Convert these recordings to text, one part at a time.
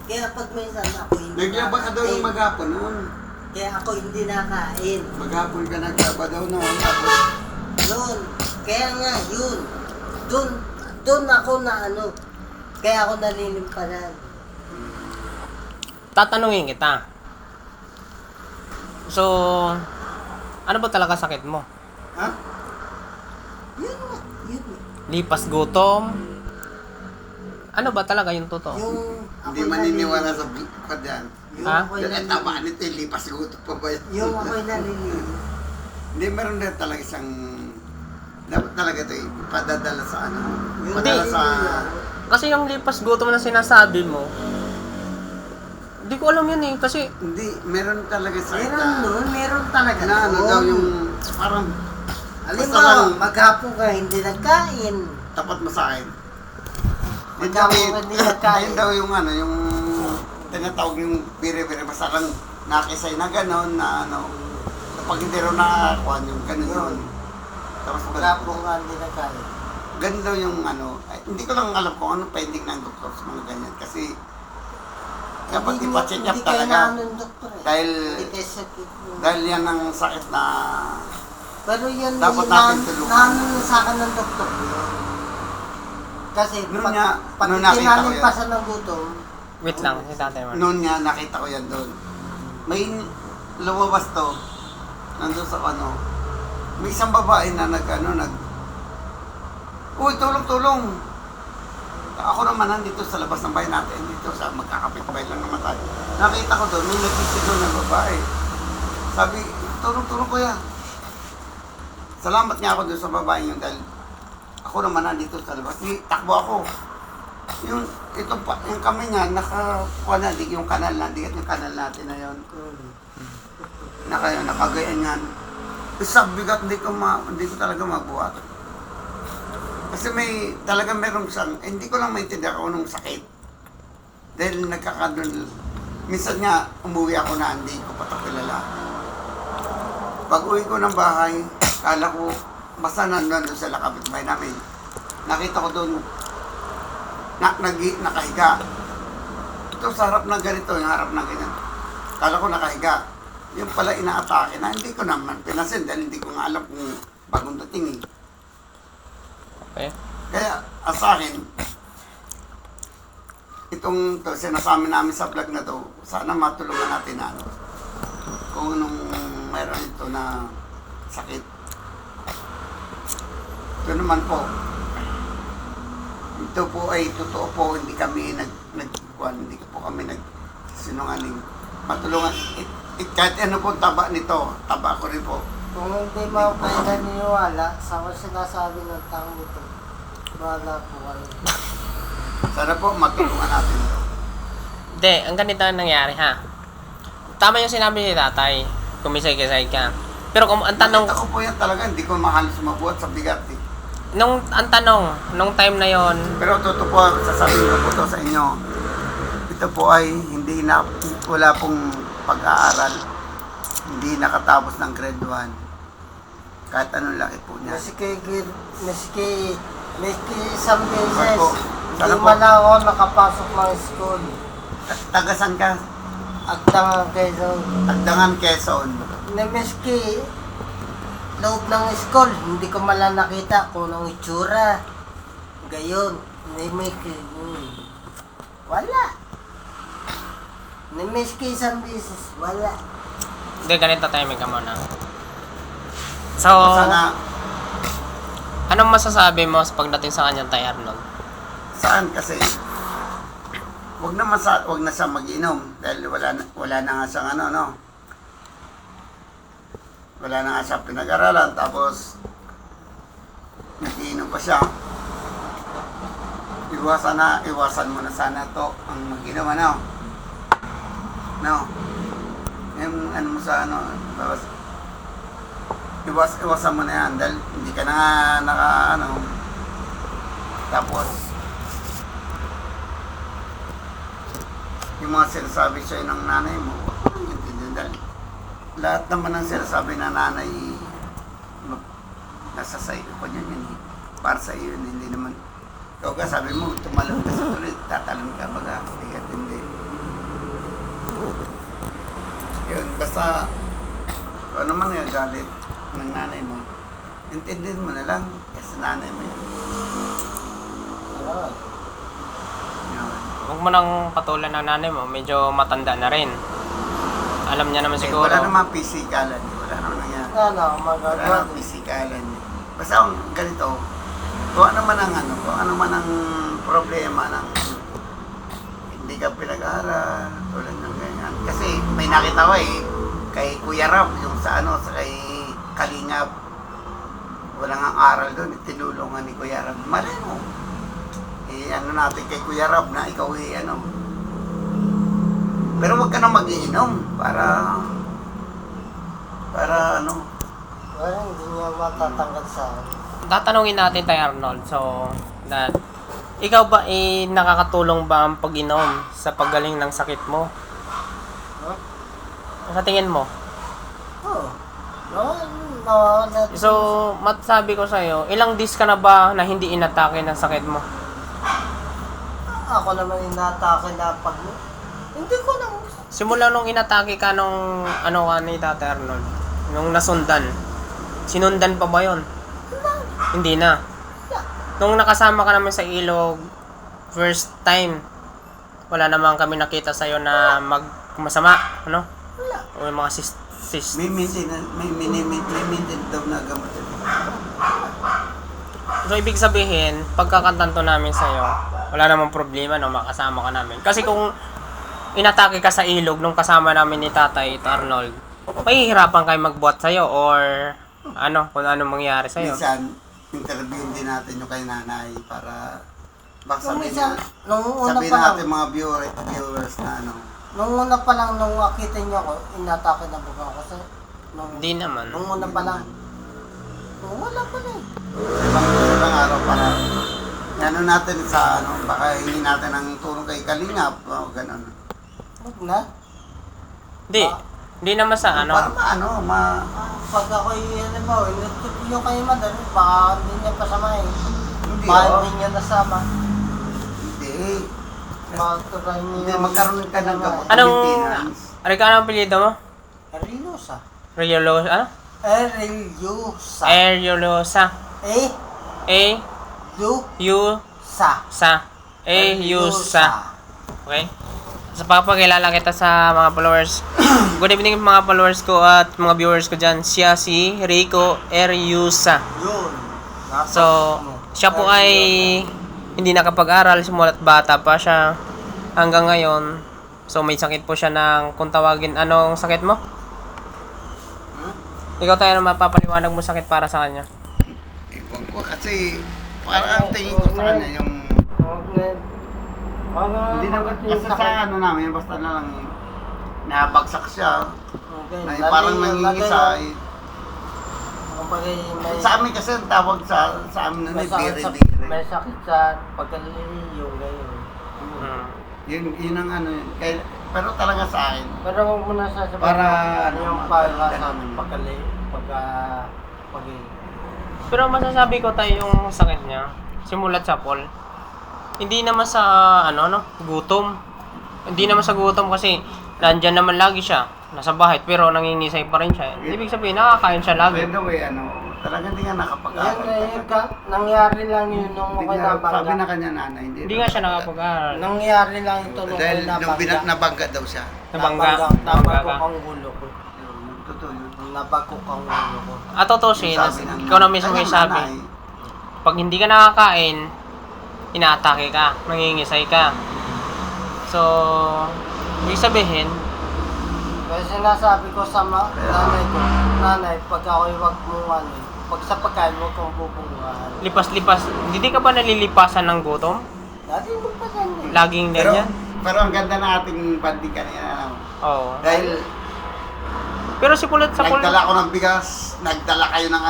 Kaya pag minsan ako hindi Naglaba ka daw yung maghapon noon. Kaya ako hindi nakain. Maghapon ka naglaba daw noon. Tapos, Yun. Kaya nga, yun. Doon ako na ano. Kaya ako nalilimpanan. Tatanungin kita. So, ano ba talaga sakit mo? ha? Yun nga. Yun. Lipas gutom? Ano ba talaga yung totoo? Yung Hindi maniniwala sa ka dyan. Yung Ha? ako'y Yung tama nito, lipas guto pa ba yan? Yung ako'y nalilinis. Hindi, meron din talaga isang... Dapat talaga ito ipadadala sa ano. Yung Padala sa... Kasi yung lipas gutom na sinasabi mo, hindi ko alam yun eh. Kasi, Hindi, meron talaga sa Meron nun, meron talaga na ano nun. daw yung parang Halimbawa, maghapon ka hindi nagkain. tapat mo sa akin. Yun Maghapon daw, ka hindi nagkain. yun daw yung ano, yung tinatawag yung bire-bire, basta lang nakisay na gano'n na ano, kapag hindi raw nakakuha yung gano'n yun. Tapos Maghapon ka hindi nagkain. ganun daw yung ano, ay, hindi ko lang alam kung ano pending ng doktor sa mga ganyan kasi dapat Hindi ipa-check up Hindi kayo talaga na ng doktor eh. dahil Hindi kayo sakit mo. dahil yan ang sakit na Pero yun, dapat yun natin tulungan. naano sa akin ng doktor yun. Kasi Noon pag, nga, pag noon nakita ko yan. kinalimpasan ng gutom, wait lang, si tatay mo. noon nga nakita ko yan doon. May lumabas to nandun sa ano, may isang babae na uy, tulong! Ako naman nandito sa labas ng bahay natin, dito sa magkakapit-bahay lang naman tayo. Nakita ko doon, may nagkisi doon ng babae. Sabi, tulong kuya. Salamat nga ako doon sa babae yun dahil ako naman nandito sa labas. Takbo ako. Yung kami niya, nakakuha yung kanal na, digat yung kanal natin na yun. Nakagayan yan. Isang bigat, hindi ko talaga mabuhat. Kasi meron siyang, hindi ko lang maintindihan kung anong sakit. Dahil minsan nga, umuwi ako na hindi ko pa ito kilala. Pag uwi ko ng bahay, kala ko, basta nandun sa kapitbahay namin. Nakita ko doon, nakahiga. Ito sa harap ng ganito, yung harap ng ganyan. Kala ko nakahiga. Yung pala inaatake na, hindi ko naman pinasin dahil hindi ko nga alam kung bagong dating eh. Okay. Kaya, sa akin, itong sinasabi namin sa vlog na to, sana matulungan natin na ano, kung anong mayroon ito na sakit. Ito naman po, ito po ay totoo po, hindi kami hindi po kami sinungaling. Matulungan, kahit ano po taba nito, taba ko rin po. kung hindi mo kayo naniniwala sa mga sinasabi ng tao nito, wala po kayo. Sana po matulungan natin ito. Hindi, ang ganito ang nangyari ha. Tama yung sinabi ni tatay, kumisay-kisay ka. Pero kung ang tanong, Nakita ko po yan talaga, hindi ko mahalos mabuhat sa bigat eh. ang tanong, nung time na yon, Pero totoo po, sasabihin ko po to sa inyo. Ito po ay wala pong pag-aaral. Hindi nakatapos ng grade 1. Kahit anong laki po niya. Miski isang beses, Opo. Sana hindi po. man ako nakapasok ng school. Tagasan ka? Agdangan kayo. Agdangan, Quezon. Na miski loob ng school, hindi ko malang nakita kung anong itsura. Gayon, wala. Na miski isang beses, wala. hindi, ganito timing ka muna. So, Sana, anong masasabi mo sa pagdating sa kanyang Tay Arnold? saan kasi, wag na siya mag-inom dahil wala na nga siyang ano, no? Wala na nga siya pinag-aralan, tapos nag-iinom pa siya. Iwasan mo na sana to ang mag-inom, ano? No? Yung ano mo sa ano, tapos iwasan mo na yan dahil hindi ka na tapos yung mga sinasabi sa'yo ng nanay mo, huwag mo nang intindihan dahil lahat naman ng sinasabi ng nanay nasa sa iyo pa yun eh. Para sa iyo yun, hindi naman ikaw ka sabi mo, tumalon ka sa tuloy, tatalon ka baga, hindi. sa ano man yung galit ng nanay mo, intindihin mo na lang kasi nanay mo yun. Ayun. Yun. Huwag mo nang patulan ng nanay mo, medyo matanda na rin. Alam niya naman Eh, siguro. wala naman pisikalan, wala naman nangyari. Ano, Wala magagawa. naman pisikalan. Basta ang ganito, kung ano man ang kung ano man ang problema ng hindi ka pinag-aaral, tulad ng ganyan. Kasi may nakita ko kay Kuya Rab, yung sa kay Kalingap, wala nga aral doon, tinulungan ni Kuya Rab. Mali mo. Ano natin kay Kuya Rab na ikaw pero wag ka na mag-iinom para Wala, hindi niya matatanggal sa akin. Tatanungin natin tayo Arnold. So, that ikaw ba nakakatulong ba ang pag-inom sa paggaling ng sakit mo? Huh? Sa tingin mo? Oo. No. So, masabi ko sa'yo, ilang days ka na ba na hindi inatake ng sakit mo? Ako naman inatake na pag... Hindi ko na... Simula nung inatake ka nung ni Tate Arnold, nung nasundan, sinundan pa ba yon? Hindi na. Nung nakasama ka namin sa ilog, first time, wala naman kami nakita sa'yo na masama, ano? Wala. O yung mga may mintin daw na gamot. So, ibig sabihin, pagkakantanto namin sa'yo, wala namang problema no, makasama ka namin. Kasi kung inatake ka sa ilog nung kasama namin ni Tatay Arnold, mahihirapan kayo magbuhat sa'yo or kung ano mangyari sa'yo. Minsan, interviewin din natin yung kay nanay para baka Nung sabihin, minsan, nung una sabihin pa lang, natin mga viewers na nung una pa lang, nung makita niyo ako, inatake na buka ako sa... Hindi naman. Nung una pa lang. Nung wala pa lang. ibang araw para natin sa baka hindi natin ang tulong kay Kalingap o gano'n. Huwag na. Hindi. Hindi naman sa Para Pag ako halimbawa, inatip niyo kayo madali, baka hindi niya pasamahin. hindi, Baka hindi niya nasama. hindi. Maturay niyo. Hindi, magkaroon ka ng gamot. Anong, maintenance. anong apelyido mo? Erilosa. Riolosa? Erilosa. Eriolosa. Eh? Yusa. Sa. Yusa. Okay? So, papakilala kita sa mga followers. Good evening mga followers ko at mga viewers ko dyan. Siya si Rico Eriusa. Yun. So, siya po ay hindi nakapag-aral, simulat bata pa siya hanggang ngayon. So, may sakit po siya ng, kung tawagin, anong sakit mo? Ikaw tayo na mapapaliwanag mo sakit para sa kanya. Ibang ko kasi parang tingin ko sa kanya yung hindi naman kasi sa namin basta na lang nabagsak siya na parang nangingisa sa amin kasi ang tawag sa amin na may sakit sa pagkaliliyo ngayon. yun ang pero talaga sa akin Pero huwag mo na sasabihin para yung Pero masasabi ko tayo yung sakit niya, simulat sa Paul. Hindi naman sa gutom. Hindi naman sa gutom kasi nandyan naman lagi siya, nasa bahay, pero nangingisay pa rin siya. Ibig sabihin, nakakain siya lagi. by the way talagang hindi nga nakapag-aral nangyari lang yun nung hindi ako nga, sabi na nabangga. kanya nanay Hindi nga siya nakapag-aral. Nangyari lang ito nung dahil ako nung nabangga. nabangga daw siya Nabangga Nabangga ka. ang gulo ko. totoo yun Nabagok ang gulo ko. At totoo siya, Sabi ng ikaw na mismo kanyang yung sabi. nanay, Pag hindi ka nakakain, inaatake ka, nangingisay ka. So, ibig sabihin, Kaya sinasabi ko sa nanay ko, nanay, pag ako'y wag mo pag sa pagkain mo kung bubungan. lipas-lipas, hindi ka ba nalilipasan ng gutom? Dati mo pa yan eh. Laging ganyan? pero ang ganda ng ating banding kanina Oo. dahil Pero simulat sa Paul, nagdala ko ng bigas, nagdala kayo ng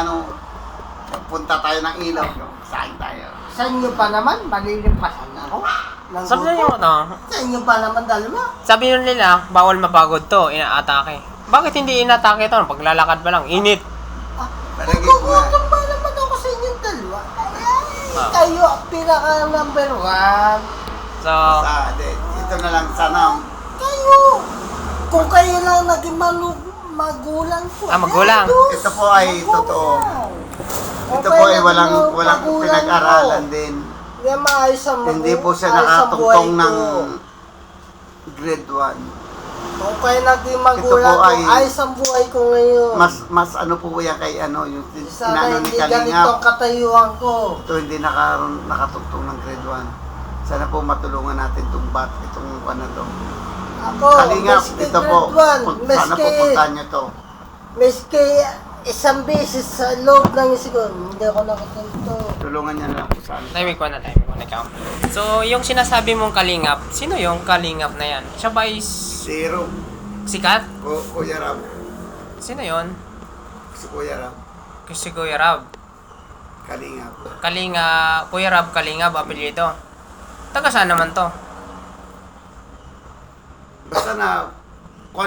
punta tayo ng ilog, saing tayo. Sa inyo pa naman, malilimpasan ako. ng sabi gutom. niyo Sa inyo pa naman dalawa. sabi nyo nila, bawal mapagod to, inaatake. Bakit hindi inatake to? Paglalakad pa lang, init. Palagi ko nga. Nagugutom pa naman ako sa inyong dalawa. Ah. Kayo, pinaka number one. So, Ito na lang sana. Kayo. Kung kayo lang naging magulang ko. Magulang. Ito po ay totoo. Ito po ay walang pinag-aralan din. Hindi maayos ang Hindi po siya maayos ang nakatungtong buhay ng ko. grade 1. Kung kayo naging magulang Ito po ko, ay- ayos ang buhay ko ngayon. Mas ano po yan kay ano, yung Sana inano ni hindi Kalingap. ganitong katayuan ko. Ito hindi nakatungtong ng grade 1. Sana po matulungan natin itong ano to. Ako, Kalingap, maski ito po. grade 1, Sana po puntahan nyo to. maski isang beses sa loob ng school, hindi ako nakatanto. Tulungan niya na po sana. Timing ko na ikaw. So, yung sinasabi mong kalingap, sino yung kalingap na yan? Siya ba is Zero. sikat? Kuya Rab. Sino yon? Si Kuya Rab. Si Kuya Rab. Kalingap. Kuya Rab Kalingap, apelyido. Taga saan naman to? Basta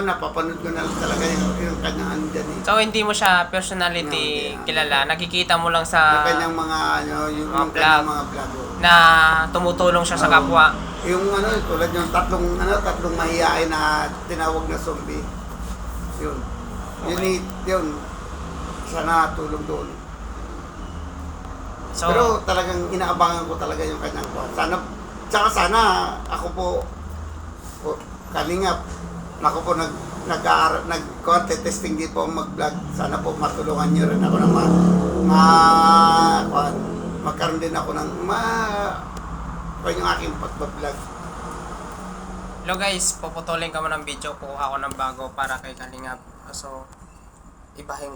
napapanood ko na lang talaga yung kanyang ano dyan eh. So, hindi mo siya personality No, hindi. kilala. Nakikita mo lang Yung sa kanyang mga ano, yung Mga kanyang vlog. mga vlog. oh. na tumutulong siya sa kapwa. Yung ano, tulad yung tatlong mahihain na tinawag na zombie. Yun. Okay. Yun. Sana tulong doon. So, Pero talagang inaabangan ko talaga yung kanyang kuha. Sana ako po Kalingap. Ako po testing din po mag-vlog. Sana po matulungan niyo rin ako ng magkaroon din ako ng yung aking pagbablog. hello guys, puputulin ka mo ng video. Kukuha ko ng bago para kay Kalingap. So, ibahin